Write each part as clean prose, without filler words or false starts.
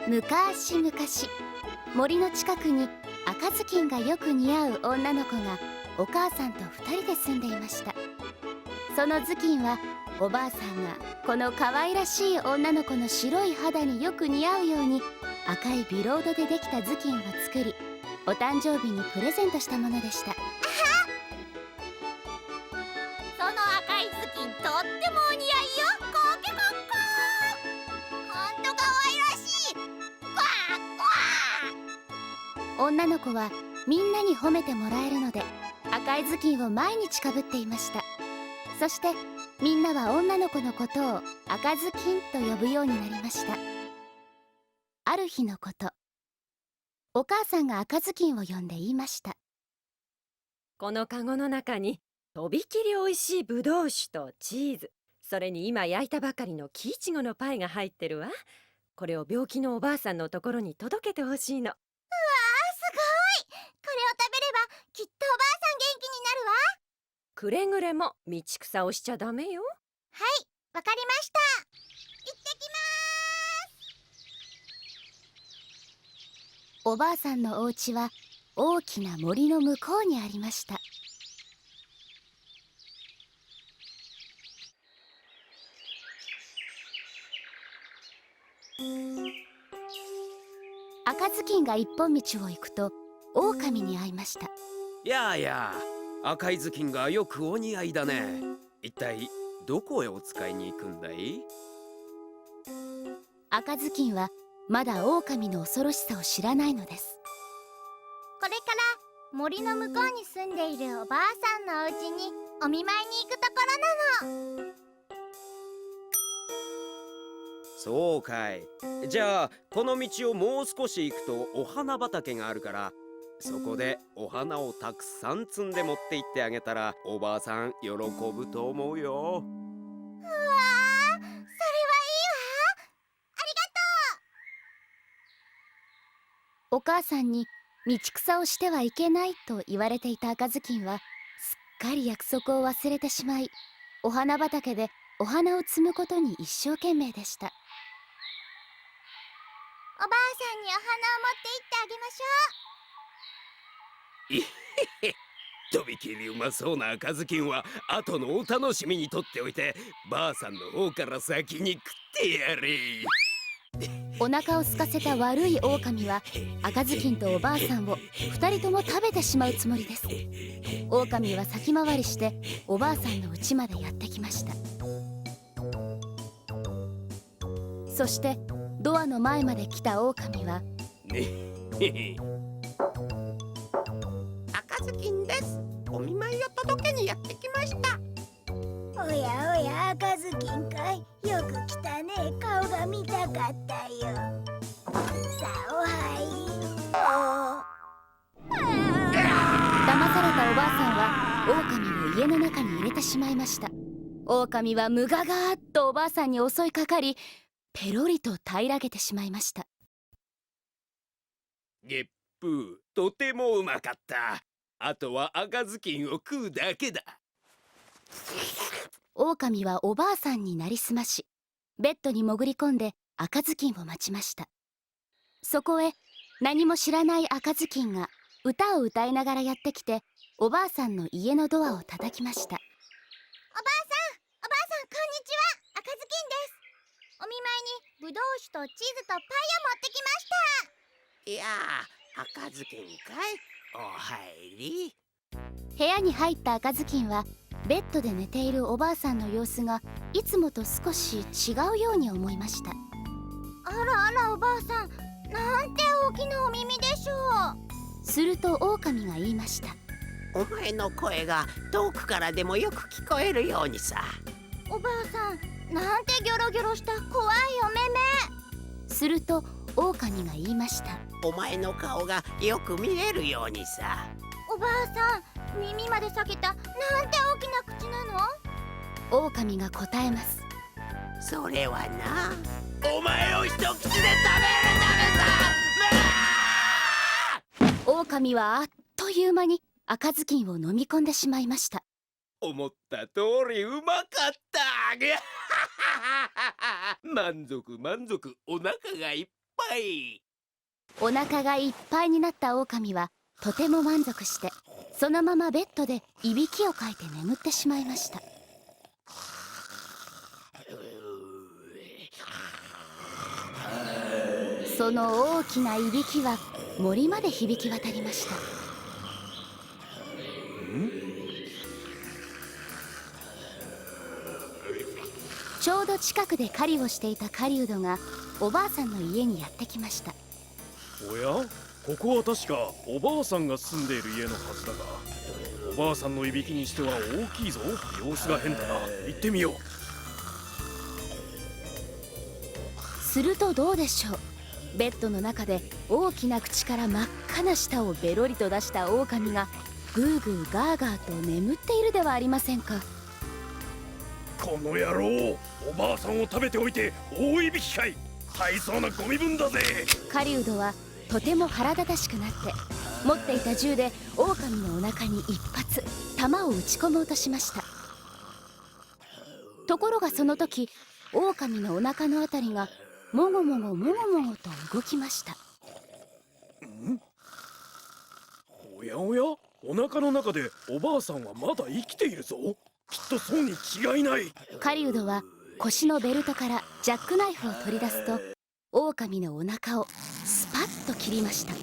昔々、森の近くに赤ずきんがよく似合う女の子がお母さんと2人で住んでいました。そのずきんはおばあさんがこの可愛らしい女の子の白い肌によく似合うように赤いビロードでできたずきんを作り、お誕生日にプレゼントしたものでした。その赤いずきん、とってもお似合いよ。コケコッコー。ほんと可愛らしい。クワークワ女の子はみんなに褒めてもらえるので赤いずきんを毎日かぶっていました。そしてみんなは女の子のことを赤ずきんと呼ぶようになりました。ある日のこと、お母さんが赤ずきんを呼んで言いました。このカゴの中にとびきりおいしいぶどう酒とチーズ、それに今焼いたばかりの木いちごのパイが入ってるわ。これを病気のおばあさんのところに届けてほしいの。すごい。これを食べればきっとおばあさん元気になるわ。くれぐれも道草をしちゃダメよ。はい、わかりました。行ってきまおばあさんのお家は大きな森の向こうにありました。赤ずきんが一本道を行くと狼に会いました。やあやあ、赤いずきんがよくお似合いだね。一体どこへお使いに行くんだい？赤ずきんはまだ狼の恐ろしさを知らないのです。す。これから森の向こうに住んでいるおばあさんのお家にお見舞いに行くところなの。そうかい。じゃあこの道をもう少し行くとお花畑があるから、そこでお花をたくさん摘んで持って行ってあげたらおばあさん喜ぶと思うよ。うわー、それはいいわ。ありがとお母さんに道草をしてはいけないと言われていた赤ずきんはすっかり約束を忘れてしまい、お花畑でお花を摘むことに一生懸命でした。う。おばあさんにお花を持って行ってあげましょう。いへへ、とびきりうまそうな赤ずきんは後のお楽しみにとっておいて、ばあさんの方から先に食ってやれ。お腹を空かせた悪い狼は赤ずきんとおばあさんを2人とも食べてしまうつもりです。狼は先回りしておばあさんの家までやってきました。そしてドアの前まで来た狼は赤ずきんです。お見舞いを届けにやってきました。おやおや、赤ずきんかい。よく来たね。顔が見たかったよ。さあ、お入り。騙されたおばあさんは狼を家の中に入れてしまいました。狼はむががーっとおばあさんに襲いかかり、ペロリと平らげてしまいました。ゲップー、とてもうまかった。あとは赤ずきんを食うだけだ。狼はおばあさんになりすまし、ベッドに潜り込んで赤ずきんを待ちました。そこへ何も知らない赤ずきんが歌を歌いながらやってきて、おばあさんの家のドアを叩きました。おばあさん、こんにちは。赤ずきんです。お見舞いにぶどう酒とチーズとパイを持ってきました。いやあ、赤ずきんかい。お入り。部屋に入った赤ずきんはベッドで寝ているおばあさんの様子がいつもと少し違うように思いました。あらあら、おばあさん、なんて大きなお耳でしょう。すると狼が言いました。お前の声が遠くからでもよく聞こえるようにさ。おばあさん、なんてギョロギョロした怖いお目目。すると狼が言いました。お前の顔がよく見えるようにさ。おばあさん、耳まで裂けたなんて大きな口なの。狼が答えます。それはな、お前を一口で食べるためさ。狼はあっという間に赤ずきんを飲み込んでしまいました。思った通りうまかった。満足満足、お腹がいっぱい。お腹がいっぱいになった狼はとても満足して、そのままベッドでいびきをかいて眠ってしまいました。その大きないびきは森まで響き渡りました。ちょうど近くで狩りをしていた狩人がおばあさんの家にやってきました。おや、ここは確かおばあさんが住んでいる家のはずだが、おばあさんのいびきにしては大きいぞ。様子が変だな。行ってみよう。するとどうでしょう、ベッドの中で大きな口から真っ赤な舌をベロリと出した狼がグーグーガーガーと眠っているではありませんか。この野郎、おばあさんを食べておいて大いびきかい。大層なゴミ分だぜ。狩人はとても腹立たしくなって、持っていた銃で狼のお腹に一発弾を撃ち込もうとしました。ところがその時、狼のお腹のあたりがもごもごもごもごと動きました。おやおや、お腹の中でおばあさんはまだ生きているぞ。きっとそうに違いない。狩人は腰のベルトからジャックナイフを取り出すと、狼のお腹をスパッと切りました。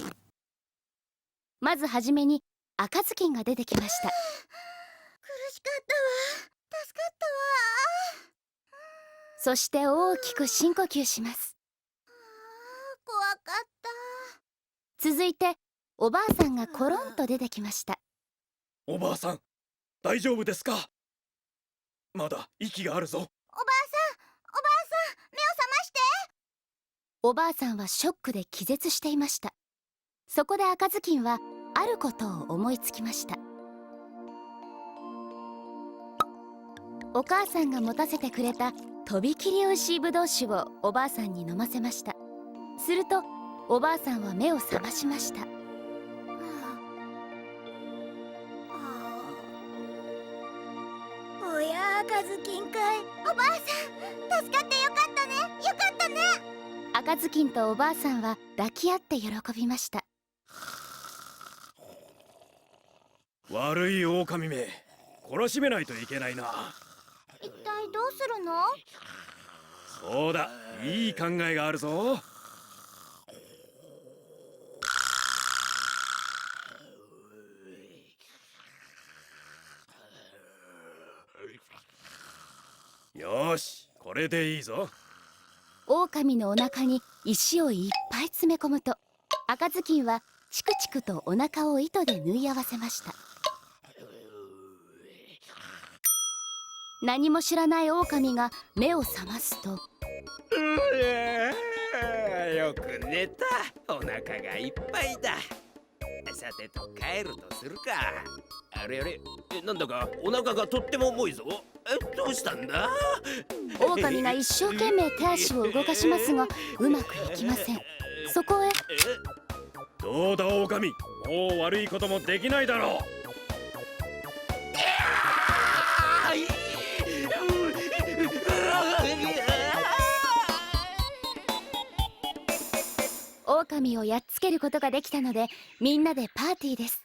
まずはじめに赤ずきんが出てきました。苦しかったわ。助かったわ。そして大きく深呼吸します。怖かった。続いておばあさんがコロンと出てきました。おばあさん、大丈夫ですか。まだ息があるぞ。おばあさん、目を覚まして。おばあさんはショックで気絶していました。そこで赤ずきんはあることを思いつきました。お母さんが持たせてくれたとびきりおいしいぶどう酒をおばあさんに飲ませました。するとおばあさんは目を覚ましました。おや、赤ずきんかい。おばあさん、助かってよかったね。よかったね。赤ずきんとおばあさんは抱き合って喜びました。悪い狼め、懲らしめないといけないな。一体どうするの？そうだ、いい考えがあるぞ。よし、これでいいぞ。狼のお腹に石をいっぱい詰め込むと、赤ずきんはチクチクとお腹を糸で縫い合わせました。何も知らない狼が目を覚ますと、よく寝た。お腹がいっぱいだ。さてと帰るとするか。あれあれ、なんだかお腹がとっても重いぞ。どうしたんだ。狼が一生懸命手足を動かしますがうまくいきません。そこへ、どうだ狼、もう悪いこともできないだろう。狼をやっつけることができたので、みんなでパーティーです。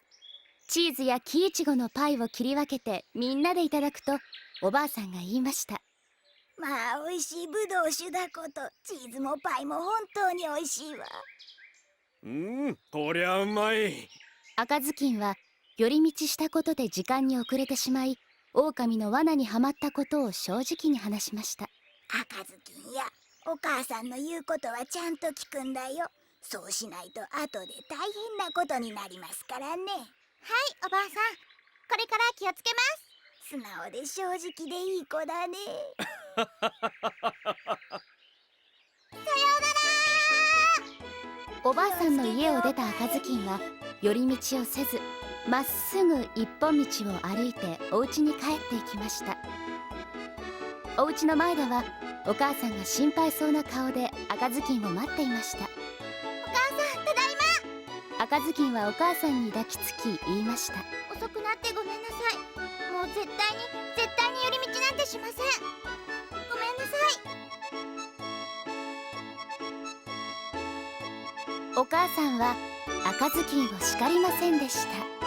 チーズや木いちごのパイを切り分けてみんなでいただくと、おばあさんが言いました。まあ、おいしいぶどう酒だこと。チーズもパイも本当においしいわ。こりゃうまい。赤ずきんは寄り道したことで時間に遅れてしまい、狼の罠にはまったことを正直に話しました。赤ずきんや、お母さんの言うことはちゃんと聞くんだよ。そうしないと後で大変なことになりますからね。はい、おばあさん。これから気をつけます。素直で正直でいい子だね。さようなら。おばあさんの家を出た赤ずきんは寄り道をせず、まっすぐ一本道を歩いてお家に帰っていきました。お家の前ではお母さんが心配そうな顔で赤ずきんを待っていました。お母さん、ただいま。赤ずきんはお母さんに抱きつき言いました。遅くなってごめんなさい。もう絶対に寄り道なんてしません。ごめんなさい。お母さんは赤ずきんを叱りませんでした。